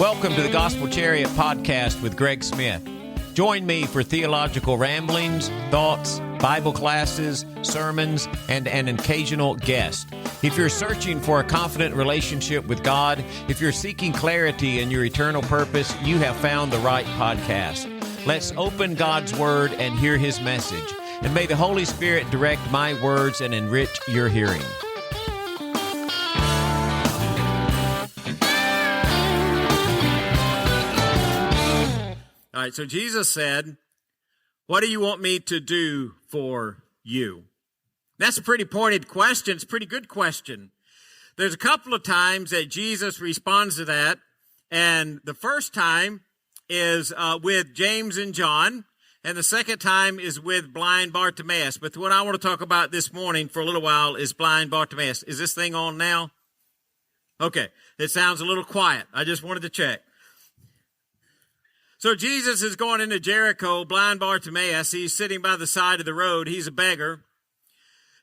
Welcome to the Gospel Chariot podcast with Greg Smith. Join me for theological ramblings, thoughts, Bible classes, sermons, and an occasional guest. If you're searching for a confident relationship with God, if you're seeking clarity in your eternal purpose, you have found the right podcast. Let's open God's Word and hear His message. And may the Holy Spirit direct my words and enrich your hearing. All right, so Jesus said, "What do you want me to do for you?" That's a pretty pointed question. It's a pretty good question. There's a couple of times that Jesus responds to that, and the first time is with James and John, and the second time is with blind Bartimaeus. But what I want to talk about this morning for a little while is blind Bartimaeus. Is this thing on now? Okay, it sounds a little quiet. I just wanted to check. So Jesus is going into Jericho, blind Bartimaeus. He's sitting by the side of the road. He's a beggar.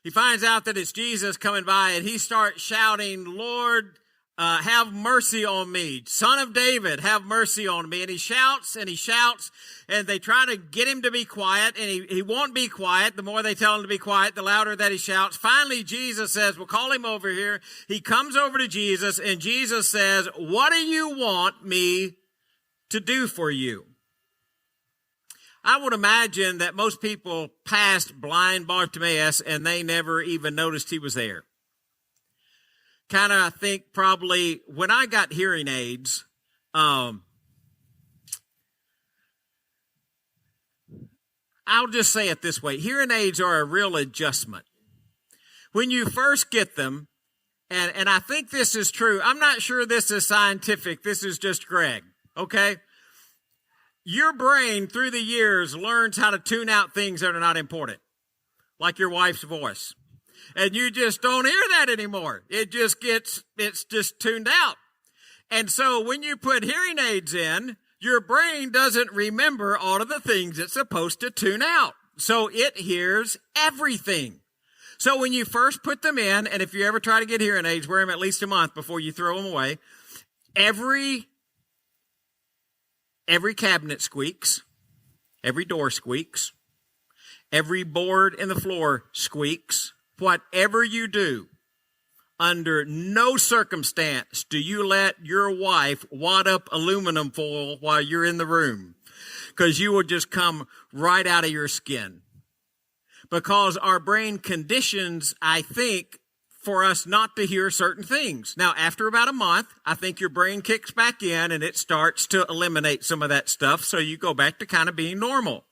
He finds out that it's Jesus coming by, and he starts shouting, "Lord, have mercy on me. Son of David, have mercy on me." And he shouts, and they try to get him to be quiet, and he won't be quiet. The more they tell him to be quiet, the louder that he shouts. Finally, Jesus says, "Well, call him over here." He comes over to Jesus, and Jesus says, "What do you want me to do for you?" I would imagine that most people passed blind Bartimaeus and they never even noticed he was there. Kind of, I think probably when I got hearing aids, I'll just say it this way. Hearing aids are a real adjustment. When you first get them, and I think this is true. I'm not sure this is scientific. This is just Greg. Okay? Your brain, through the years, learns how to tune out things that are not important, like your wife's voice. And you just don't hear that anymore. It's just tuned out. And so when you put hearing aids in, your brain doesn't remember all of the things it's supposed to tune out. So it hears everything. So when you first put them in, and if you ever try to get hearing aids, wear them at least a month before you throw them away. Every cabinet squeaks. Every door squeaks. Every board in the floor squeaks. Whatever you do, under no circumstance do you let your wife wad up aluminum foil while you're in the room, because you will just come right out of your skin. Because our brain conditions, I think, for us not to hear certain things. Now, after about a month, I think your brain kicks back in and it starts to eliminate some of that stuff, so you go back to kind of being normal.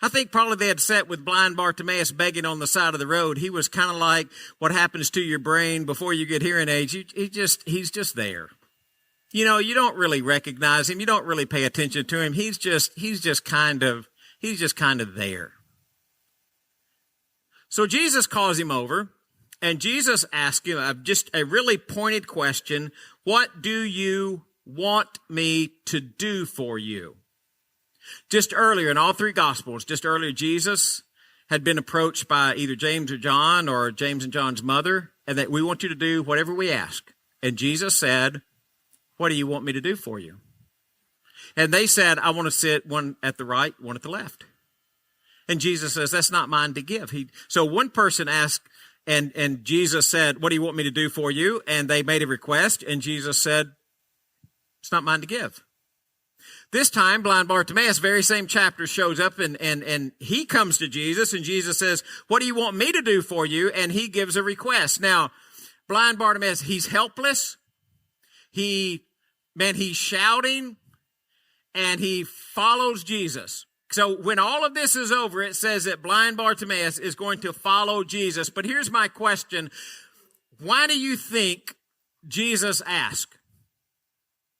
I think probably they had sat with blind Bartimaeus begging on the side of the road. He was kind of like what happens to your brain before you get hearing aids. He's just there. You know, you don't really recognize him. You don't really pay attention to him. He's just kind of there. So Jesus calls him over. And Jesus asked him just a really pointed question. What do you want me to do for you? Just earlier in all three Gospels, Jesus had been approached by either James or John or James and John's mother, and that we want you to do whatever we ask. And Jesus said, "What do you want me to do for you?" And they said, "I want to sit one at the right, one at the left." And Jesus says, "That's not mine to give." So one person asked, And Jesus said, "What do you want me to do for you?" And they made a request, and Jesus said, "It's not mine to give." This time, blind Bartimaeus, very same chapter, shows up, and he comes to Jesus, and Jesus says, "What do you want me to do for you?" And he gives a request. Now, blind Bartimaeus, he's helpless. He's shouting, and he follows Jesus. So when all of this is over, it says that blind Bartimaeus is going to follow Jesus. But here's my question. Why do you think Jesus asked?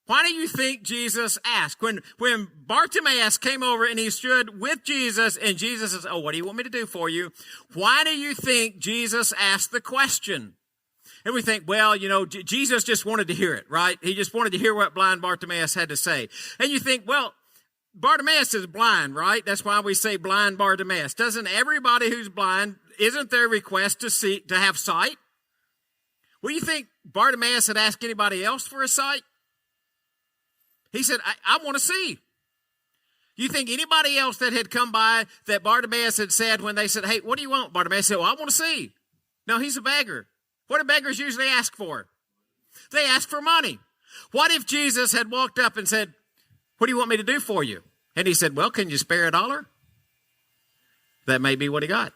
Why do you think Jesus asked? When Bartimaeus came over and he stood with Jesus, and Jesus says, "Oh, what do you want me to do for you?" Why do you think Jesus asked the question? And we think, well, Jesus just wanted to hear it, right? He just wanted to hear what blind Bartimaeus had to say. And you think, well, Bartimaeus is blind, right? That's why we say blind Bartimaeus. Doesn't everybody who's blind, isn't their request to have sight? Well, you think Bartimaeus had asked anybody else for a sight? He said, I want to see. You think anybody else that had come by that Bartimaeus had said when they said, hey, what do you want? Bartimaeus said, well, I want to see. No, he's a beggar. What do beggars usually ask for? They ask for money. What if Jesus had walked up and said, what do you want me to do for you? And he said, well, can you spare $1? That may be what he got.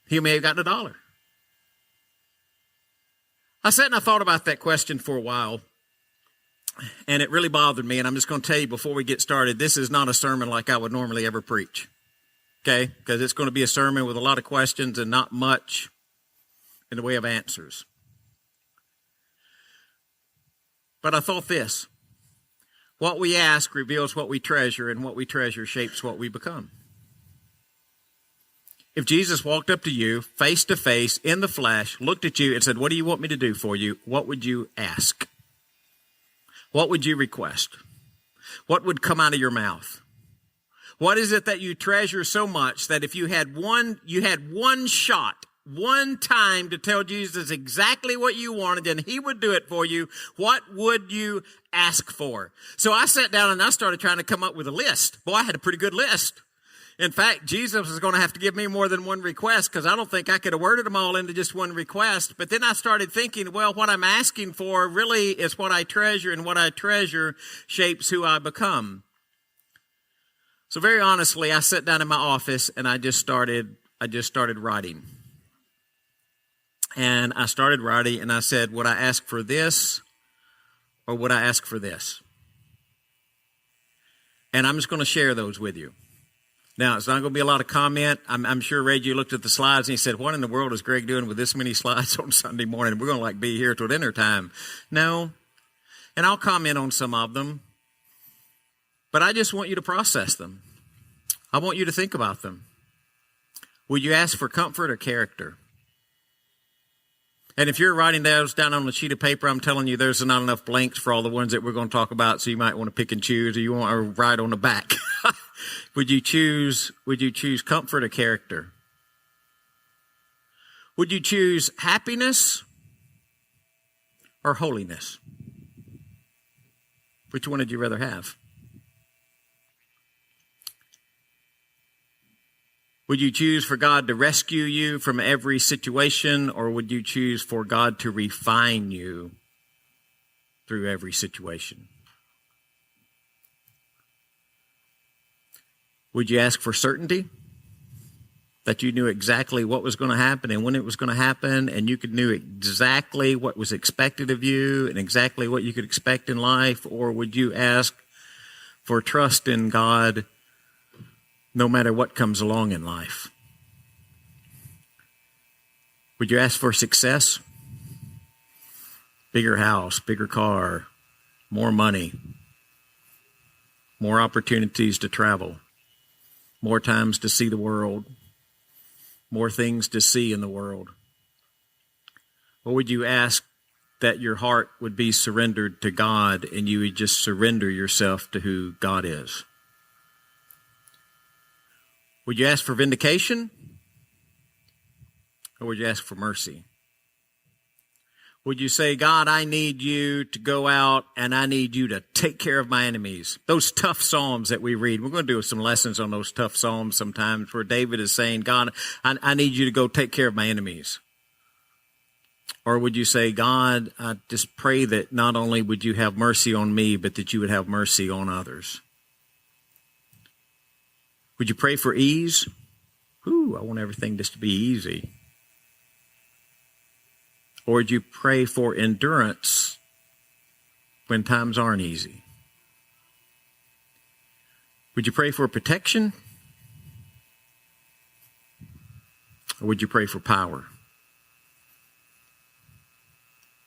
He may have gotten $1. I sat and I thought about that question for a while, and it really bothered me. And I'm just going to tell you before we get started, this is not a sermon like I would normally ever preach, okay? Because it's going to be a sermon with a lot of questions and not much in the way of answers. But I thought this: what we ask reveals what we treasure, and what we treasure shapes what we become. If Jesus walked up to you face to face in the flesh, looked at you and said, what do you want me to do for you? What would you ask? What would you request? What would come out of your mouth? What is it that you treasure so much that if you had one shot, one time to tell Jesus exactly what you wanted and he would do it for you, what would you ask for? So I sat down and I started trying to come up with a list. Boy, I had a pretty good list. In fact, Jesus is going to have to give me more than one request because I don't think I could have worded them all into just one request. But then I started thinking, well, what I'm asking for really is what I treasure, and what I treasure shapes who I become. So very honestly, I sat down in my office and I just started writing. And I started writing and I said, would I ask for this or would I ask for this? And I'm just going to share those with you. Now, it's not going to be a lot of comment. I'm sure Reggie looked at the slides and he said, what in the world is Greg doing with this many slides on Sunday morning? We're going to be here till dinner time. No. And I'll comment on some of them. But I just want you to process them. I want you to think about them. Would you ask for comfort or character? And if you're writing those down on a sheet of paper, I'm telling you there's not enough blanks for all the ones that we're going to talk about, so you might want to pick and choose, or you want to write on the back. Would you choose comfort or character? Would you choose happiness or holiness? Which one would you rather have? Would you choose for God to rescue you from every situation, or would you choose for God to refine you through every situation? Would you ask for certainty? That you knew exactly what was going to happen and when it was going to happen, and you knew exactly what was expected of you and exactly what you could expect in life? Or would you ask for trust in God no matter what comes along in life? Would you ask for success? Bigger house, bigger car, more money, more opportunities to travel, more times to see the world, more things to see in the world? Or would you ask that your heart would be surrendered to God and you would just surrender yourself to who God is? Would you ask for vindication? Or would you ask for mercy? Would you say, God, I need you to go out and I need you to take care of my enemies? Those tough Psalms that we read, we're going to do some lessons on those tough Psalms sometimes, where David is saying, God, I need you to go take care of my enemies. Or would you say, God, I just pray that not only would you have mercy on me, but that you would have mercy on others? Would you pray for ease? I want everything just to be easy. Or would you pray for endurance when times aren't easy? Would you pray for protection? Or would you pray for power?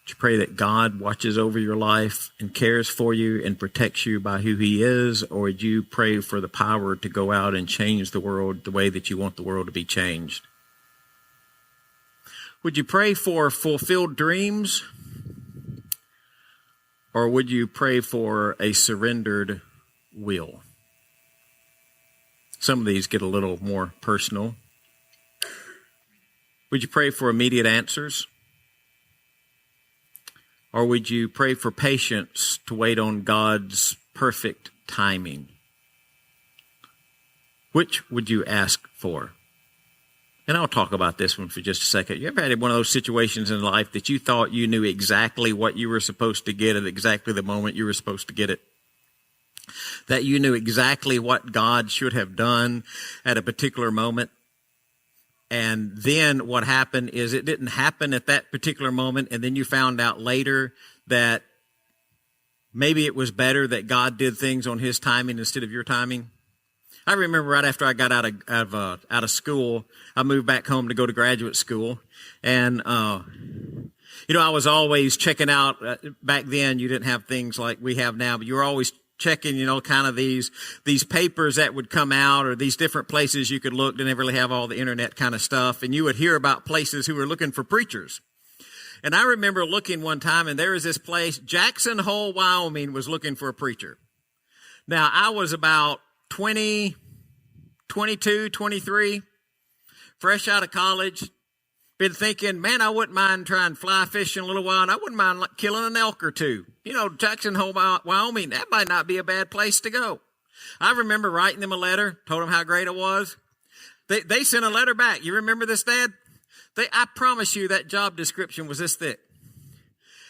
Would you pray that God watches over your life and cares for you and protects you by who he is? Or would you pray for the power to go out and change the world the way that you want the world to be changed? Would you pray for fulfilled dreams? Or would you pray for a surrendered will? Some of these get a little more personal. Would you pray for immediate answers? Or would you pray for patience to wait on God's perfect timing? Which would you ask for? And I'll talk about this one for just a second. You ever had one of those situations in life that you thought you knew exactly what you were supposed to get at exactly the moment you were supposed to get it? That you knew exactly what God should have done at a particular moment? And then what happened is it didn't happen at that particular moment, and then you found out later that maybe it was better that God did things on his timing instead of your timing? I remember right after I got out of school, I moved back home to go to graduate school, and I was always checking out. Back then, you didn't have things like we have now, but you were always checking, kind of these papers that would come out, or these different places you could look. They didn't really have all the internet kind of stuff, and you would hear about places who were looking for preachers. And I remember looking one time, and there was this place, Jackson Hole, Wyoming, was looking for a preacher. Now, I was about 20, 22, 23, fresh out of college, been thinking, man, I wouldn't mind trying fly fishing a little while, and I wouldn't mind killing an elk or two. Jackson Hole, Wyoming, that might not be a bad place to go. I remember writing them a letter, told them how great it was. They sent a letter back. You remember this, Dad? I promise you that job description was this thick.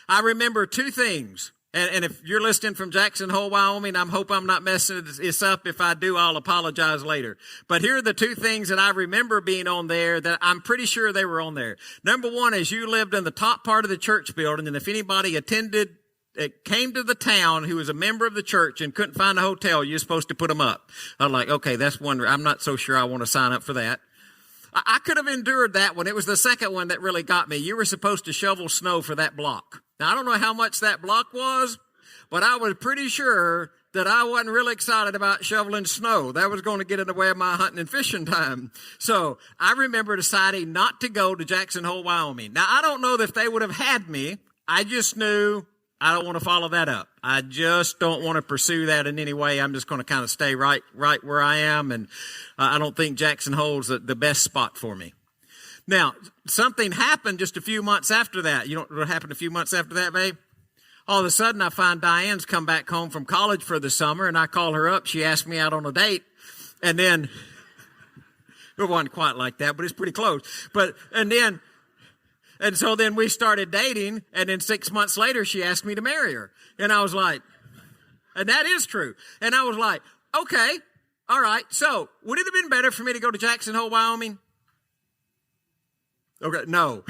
I remember two things. And if you're listening from Jackson Hole, Wyoming, I hope I'm not messing this up. If I do, I'll apologize later. But here are the two things that I remember being on there that I'm pretty sure they were on there. Number one is you lived in the top part of the church building, and if anybody came to the town who was a member of the church and couldn't find a hotel, you're supposed to put them up. I'm like, okay, that's one. I'm not so sure I want to sign up for that. I could have endured that one. It was the second one that really got me. You were supposed to shovel snow for that block. Now, I don't know how much that block was, but I was pretty sure that I wasn't really excited about shoveling snow. That was going to get in the way of my hunting and fishing time. So I remember deciding not to go to Jackson Hole, Wyoming. Now, I don't know if they would have had me. I just knew I don't want to follow that up. I just don't want to pursue that in any way. I'm just going to kind of stay right where I am, and I don't think Jackson Hole's the best spot for me. Now, something happened just a few months after that. You know what happened a few months after that, babe? All of a sudden, I find Diane's come back home from college for the summer, and I call her up. She asked me out on a date, and then it wasn't quite like that, but it's pretty close. And so then we started dating, and then 6 months later, she asked me to marry her. And I was like, and that is true. And I was like, okay, all right. So would it have been better for me to go to Jackson Hole, Wyoming? Okay, no.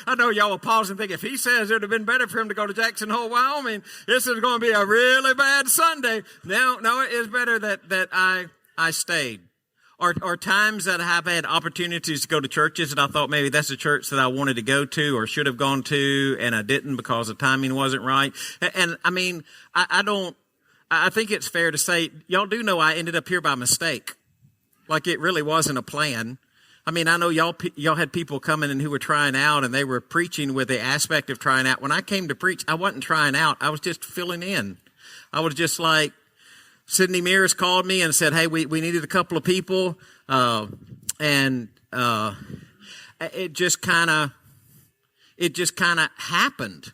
I know y'all will pause and think, if he says it would have been better for him to go to Jackson Hole, Wyoming, this is going to be a really bad Sunday. No, it is better that I stayed. Or times that I've had opportunities to go to churches and I thought maybe that's a church that I wanted to go to or should have gone to, and I didn't because the timing wasn't right. And I mean, I think it's fair to say, y'all do know I ended up here by mistake. Like it really wasn't a plan. I mean, I know y'all had people coming in who were trying out, and they were preaching with the aspect of trying out. When I came to preach, I wasn't trying out. I was just filling in. I was just like, Sidney Mears called me and said, hey, we needed a couple of people. It just kind of happened.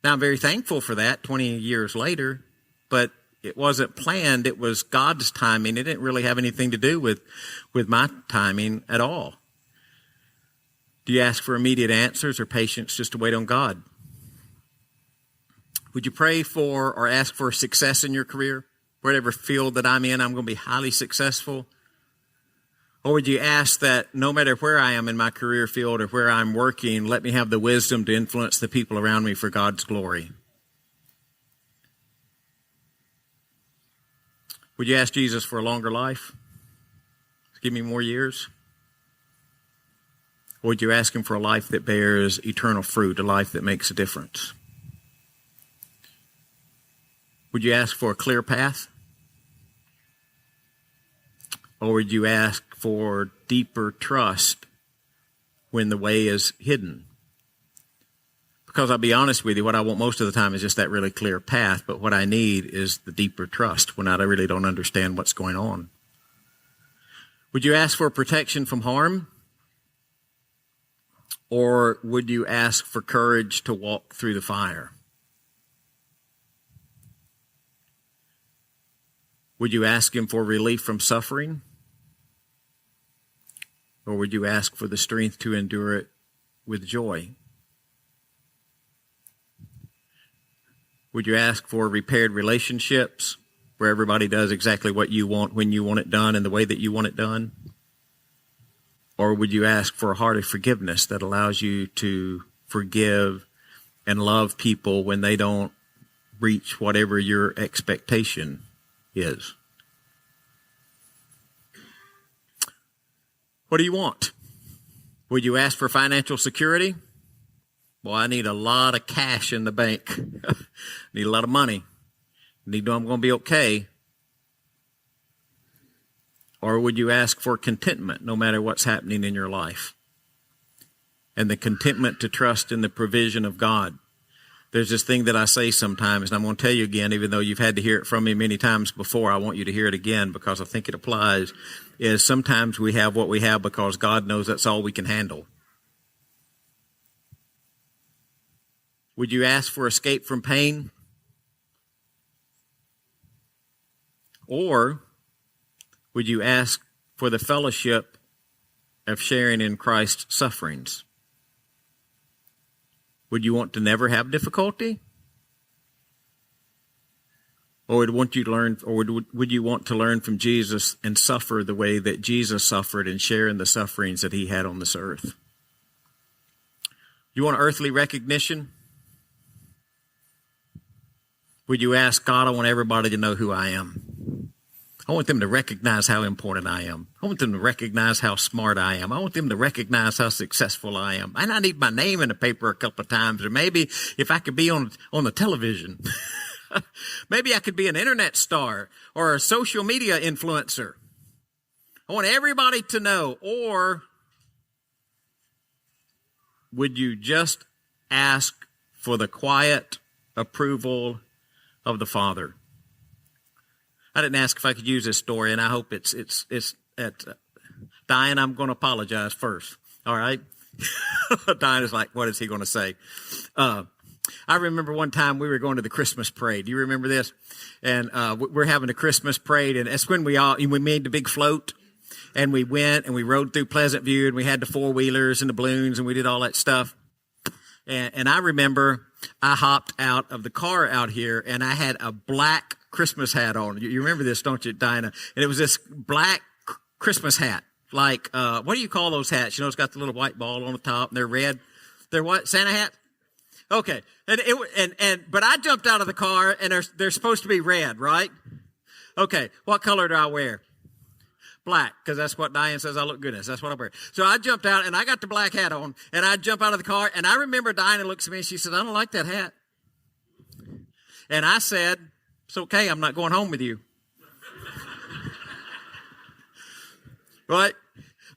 Now, I'm very thankful for that 20 years later, but it wasn't planned. It was God's timing. It didn't really have anything to do with my timing at all. Do you ask for immediate answers or patience just to wait on God? Would you pray for or ask for success in your career? Whatever field that I'm in, I'm going to be highly successful. Or would you ask that no matter where I am in my career field or where I'm working, let me have the wisdom to influence the people around me for God's glory? Would you ask Jesus for a longer life? Give me more years? Or would you ask him for a life that bears eternal fruit, a life that makes a difference? Would you ask for a clear path? Or would you ask for deeper trust when the way is hidden? Because I'll be honest with you, what I want most of the time is just that really clear path, but what I need is the deeper trust when I really don't understand what's going on. Would you ask for protection from harm? Or would you ask for courage to walk through the fire? Would you ask him for relief from suffering? Or would you ask for the strength to endure it with joy? Would you ask for repaired relationships where everybody does exactly what you want, when you want it done, and the way that you want it done? Or would you ask for a heart of forgiveness that allows you to forgive and love people when they don't reach whatever your expectation is? What do you want? Would you ask for financial security? Well, I need a lot of cash in the bank. Need a lot of money. Need to know I'm going to be okay. Or would you ask for contentment no matter what's happening in your life? And the contentment to trust in the provision of God. There's this thing that I say sometimes, and I'm going to tell you again, even though you've had to hear it from me many times before, I want you to hear it again because I think it applies, is sometimes we have what we have because God knows that's all we can handle. Would you ask for escape from pain? Or would you ask for the fellowship of sharing in Christ's sufferings? Would you want to never have difficulty? Or would you want to learn from Jesus and suffer the way that Jesus suffered and share in the sufferings that he had on this earth? You want earthly recognition? Would you ask God, I want everybody to know who I am. I want them to recognize how important I am. I want them to recognize how smart I am. I want them to recognize how successful I am. And I need my name in the paper a couple of times, or maybe if I could be on the television. Maybe I could be an internet star or a social media influencer. I want everybody to know. Or would you just ask for the quiet approval of the Father? I didn't ask if I could use this story, and I hope it's Diane, I'm going to apologize first. All right? Diane is like, what is he going to say? I remember one time we were going to the Christmas parade. Do you remember this? And we're having a Christmas parade, and that's when we made the big float, and we went and we rode through Pleasant View, and we had the four-wheelers and the balloons, and we did all that stuff. And I remember I hopped out of the car out here, and I had a black Christmas hat on. You remember this, don't you, Dinah? And it was this black Christmas hat. Like, what do you call those hats? You know, it's got the little white ball on the top, and they're red. They're what? Santa hat? Okay. But I jumped out of the car, and they're supposed to be red, right? Okay. What color do I wear? Black, because that's what Diane says I look good as. That's what I wear. So I jumped out, and I got the black hat on, and I jump out of the car, and I remember Diana looks at me, and she said, I don't like that hat. And I said, it's okay, I'm not going home with you. Right?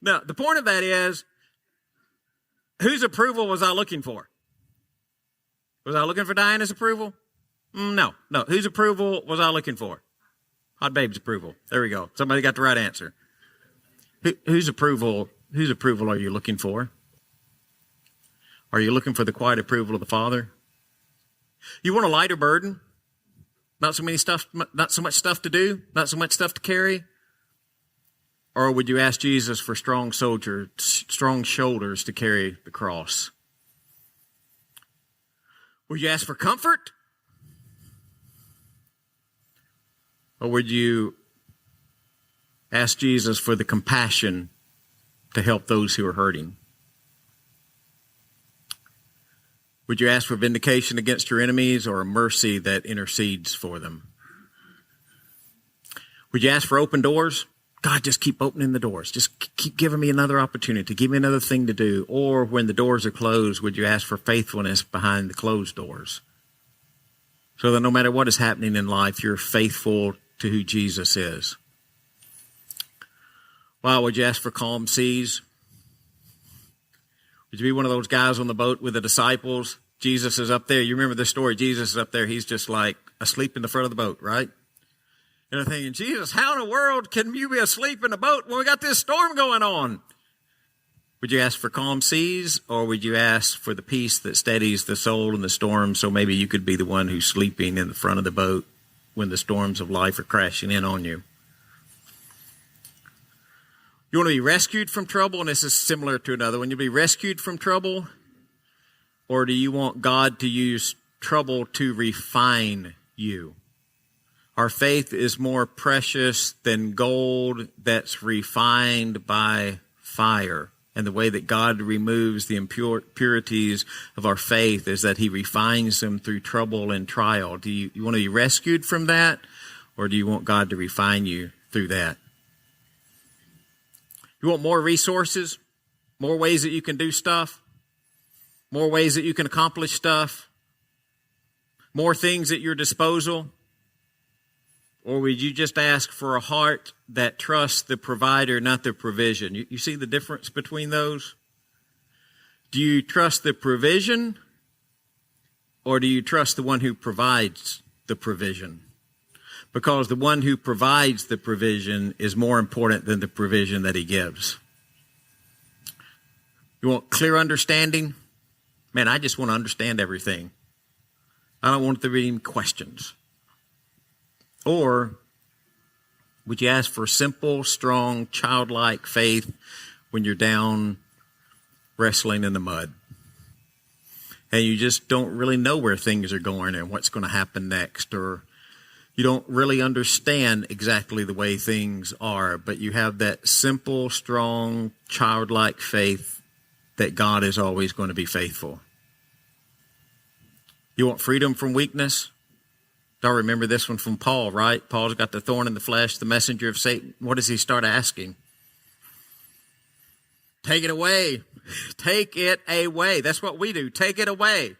Now, the point of that is, whose approval was I looking for? Was I looking for Diana's approval? No. Whose approval was I looking for? Hot Babe's approval. There we go. Somebody got the right answer. Whose approval are you looking for? Are you looking for the quiet approval of the Father? You want a lighter burden? Not so much stuff to do, not so much stuff to carry? Or would you ask Jesus for strong shoulders to carry the cross? Would you ask for comfort? Or would you ask Jesus for the compassion to help those who are hurting? Would you ask for vindication against your enemies or a mercy that intercedes for them? Would you ask for open doors? God, just keep opening the doors. Just keep giving me another opportunity. Give me another thing to do. Or when the doors are closed, would you ask for faithfulness behind the closed doors? So that no matter what is happening in life, you're faithful to who Jesus is. Well, would you ask for calm seas? Would you be one of those guys on the boat with the disciples? Jesus is up there. You remember the story. Jesus is up there. He's just like asleep in the front of the boat, right? And I'm thinking, Jesus, how in the world can you be asleep in the boat when we got this storm going on? Would you ask for calm seas, or would you ask for the peace that steadies the soul in the storm, so maybe you could be the one who's sleeping in the front of the boat when the storms of life are crashing in on you. You want to be rescued from trouble, and this is similar to another one. You'll be rescued from trouble, or do you want God to use trouble to refine you? Our faith is more precious than gold that's refined by fire. And the way that God removes the impurities of our faith is that he refines them through trouble and trial. Do you want to be rescued from that, or do you want God to refine you through that? You want more resources, more ways that you can do stuff, more ways that you can accomplish stuff, more things at your disposal? Or would you just ask for a heart that trusts the provider, not the provision? You see the difference between those? Do you trust the provision, or do you trust the one who provides the provision? Because the one who provides the provision is more important than the provision that he gives. You want clear understanding? Man, I just want to understand everything. I don't want there to be any questions. Or would you ask for simple, strong, childlike faith when you're down wrestling in the mud? And you just don't really know where things are going and what's going to happen next, or you don't really understand exactly the way things are, but you have that simple, strong, childlike faith that God is always going to be faithful. You want freedom from weakness? Y'all remember this one from Paul, right? Paul's got the thorn in the flesh, the messenger of Satan. What does he start asking? Take it away. Take it away. That's what we do. Take it away.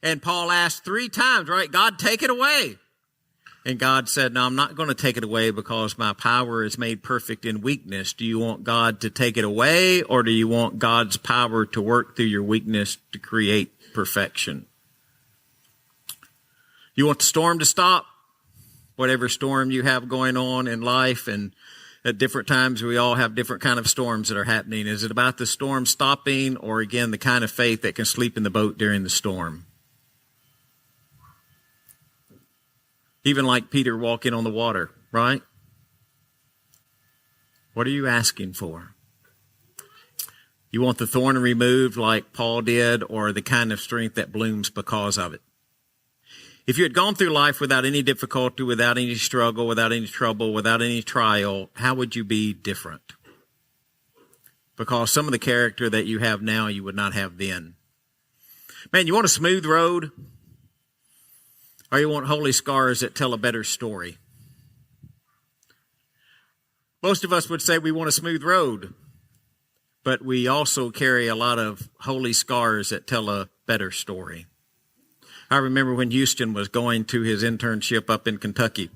And Paul asked 3 times, right? God, take it away. And God said, no, I'm not going to take it away because my power is made perfect in weakness. Do you want God to take it away, or do you want God's power to work through your weakness to create perfection? You want the storm to stop? Whatever storm you have going on in life, and at different times we all have different kind of storms that are happening. Is it about the storm stopping, or again, the kind of faith that can sleep in the boat during the storm? Even like Peter walking on the water, right? What are you asking for? You want the thorn removed like Paul did, or the kind of strength that blooms because of it? If you had gone through life without any difficulty, without any struggle, without any trouble, without any trial, how would you be different? Because some of the character that you have now, you would not have then. Man, you want a smooth road? Or you want holy scars that tell a better story? Most of us would say we want a smooth road, but we also carry a lot of holy scars that tell a better story. I remember when Houston was going to his internship up in Kentucky,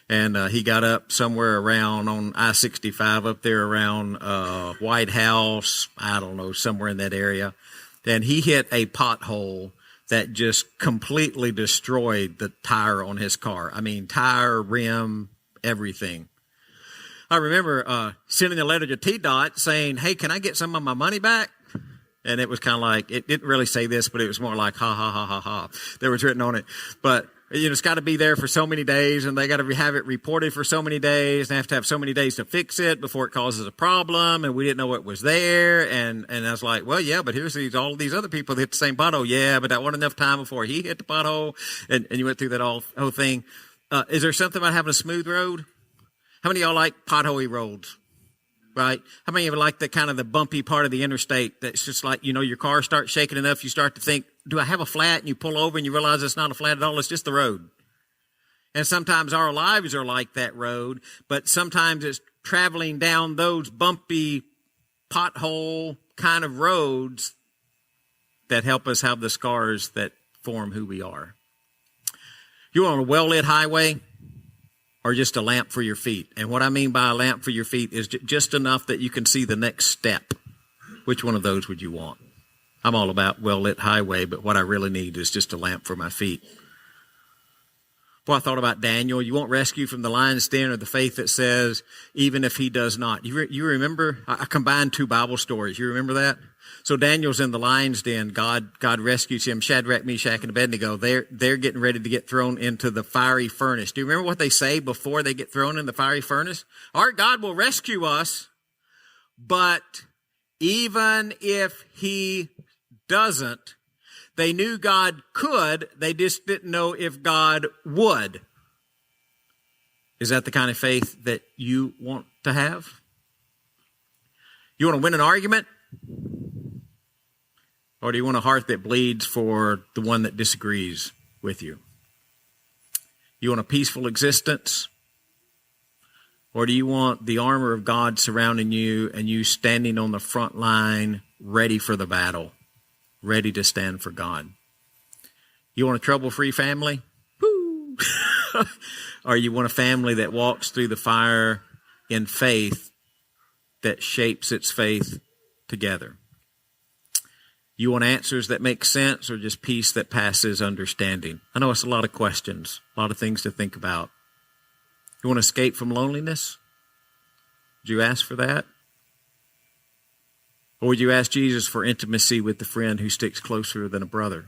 and he got up somewhere around on I-65 up there around White House, I don't know, somewhere in that area. And he hit a pothole that just completely destroyed the tire on his car. I mean, tire, rim, everything. I remember sending a letter to TDOT saying, hey, can I get some of my money back? And it was kind of like, it didn't really say this, but it was more like, ha, ha, ha, ha, ha. There was written on it. But, you know, it's got to be there for so many days, and they got to have it reported for so many days. They have to have so many days to fix it before it causes a problem, and we didn't know it was there. And I was like, well, yeah, but here's all these other people that hit the same pothole. Yeah, but that wasn't enough time before he hit the pothole. And you went through that whole thing. Is there something about having a smooth road? How many of y'all like potholey roads? Right? How many of you like the kind of the bumpy part of the interstate that's just like, you know, your car starts shaking enough, you start to think, do I have a flat? And you pull over and you realize it's not a flat at all, it's just the road. And sometimes our lives are like that road, but sometimes it's traveling down those bumpy pothole kind of roads that help us have the scars that form who we are. You're on a well-lit highway, or just a lamp for your feet. And what I mean by a lamp for your feet is just enough that you can see the next step. Which one of those would you want? I'm all about well-lit highway, but what I really need is just a lamp for my feet. Well, I thought about Daniel. You want rescue from the lion's den, or the faith that says, even if he does not. You remember, I combined 2 Bible stories. You remember that? So Daniel's in the lion's den. God rescues him. Shadrach, Meshach, and Abednego. They're getting ready to get thrown into the fiery furnace. Do you remember what they say before they get thrown in the fiery furnace? Our God will rescue us, but even if he doesn't, they knew God could. They just didn't know if God would. Is that the kind of faith that you want to have? You want to win an argument? Or do you want a heart that bleeds for the one that disagrees with you? You want a peaceful existence? Or do you want the armor of God surrounding you and you standing on the front line, ready for the battle, ready to stand for God? You want a trouble-free family? Woo! Or you want a family that walks through the fire in faith that shapes its faith together? You want answers that make sense or just peace that passes understanding? I know it's a lot of questions, a lot of things to think about. You want to escape from loneliness? Would you ask for that? Or would you ask Jesus for intimacy with the friend who sticks closer than a brother?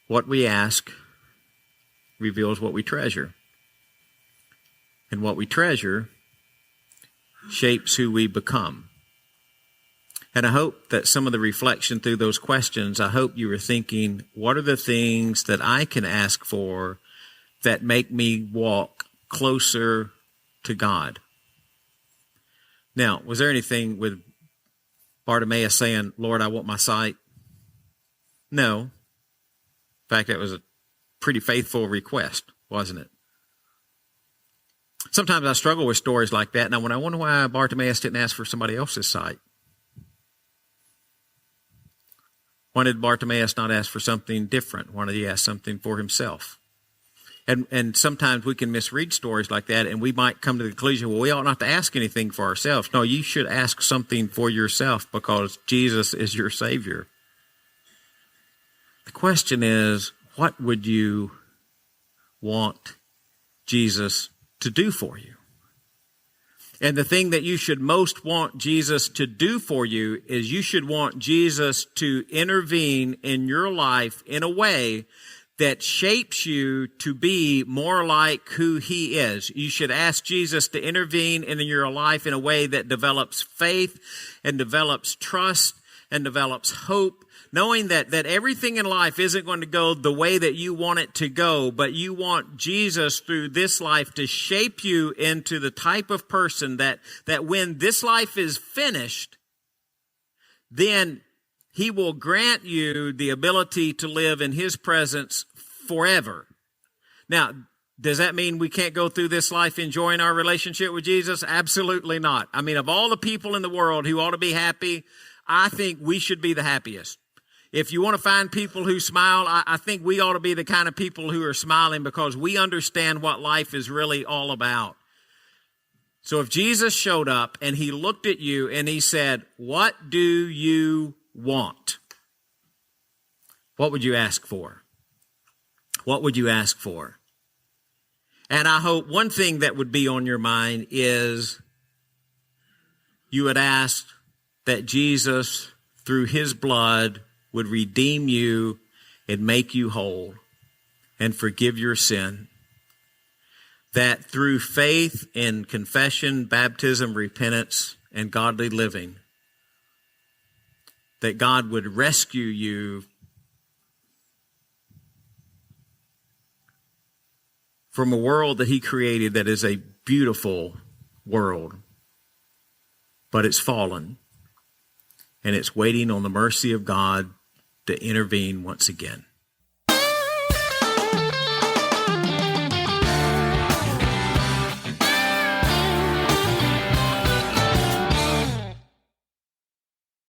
What we ask reveals what we treasure. And what we treasure shapes who we become. And I hope that some of the reflection through those questions, I hope you were thinking, what are the things that I can ask for that make me walk closer to God? Now, was there anything with Bartimaeus saying, Lord, I want my sight? No. In fact, that was a pretty faithful request, wasn't it? Sometimes I struggle with stories like that. Now, when I wonder why Bartimaeus didn't ask for somebody else's sight. Why did Bartimaeus not ask for something different? Why did he ask something for himself? And sometimes we can misread stories like that, and we might come to the conclusion, well, we ought not to ask anything for ourselves. No, you should ask something for yourself because Jesus is your Savior. The question is, what would you want Jesus to do for you? And the thing that you should most want Jesus to do for you is you should want Jesus to intervene in your life in a way that shapes you to be more like who he is. You should ask Jesus to intervene in your life in a way that develops faith and develops trust and develops hope, knowing that everything in life isn't going to go the way that you want it to go, but you want Jesus through this life to shape you into the type of person that when this life is finished, then he will grant you the ability to live in his presence forever. Now, does that mean we can't go through this life enjoying our relationship with Jesus? Absolutely not. I mean, of all the people in the world who ought to be happy, I think we should be the happiest. If you want to find people who smile, I think we ought to be the kind of people who are smiling because we understand what life is really all about. So if Jesus showed up and he looked at you and he said, what do you want? What would you ask for? What would you ask for? And I hope one thing that would be on your mind is you would ask that Jesus, through his blood, would redeem you and make you whole and forgive your sin. That through faith in confession, baptism, repentance, and godly living, that God would rescue you from a world that he created that is a beautiful world, but it's fallen, and it's waiting on the mercy of God to intervene once again.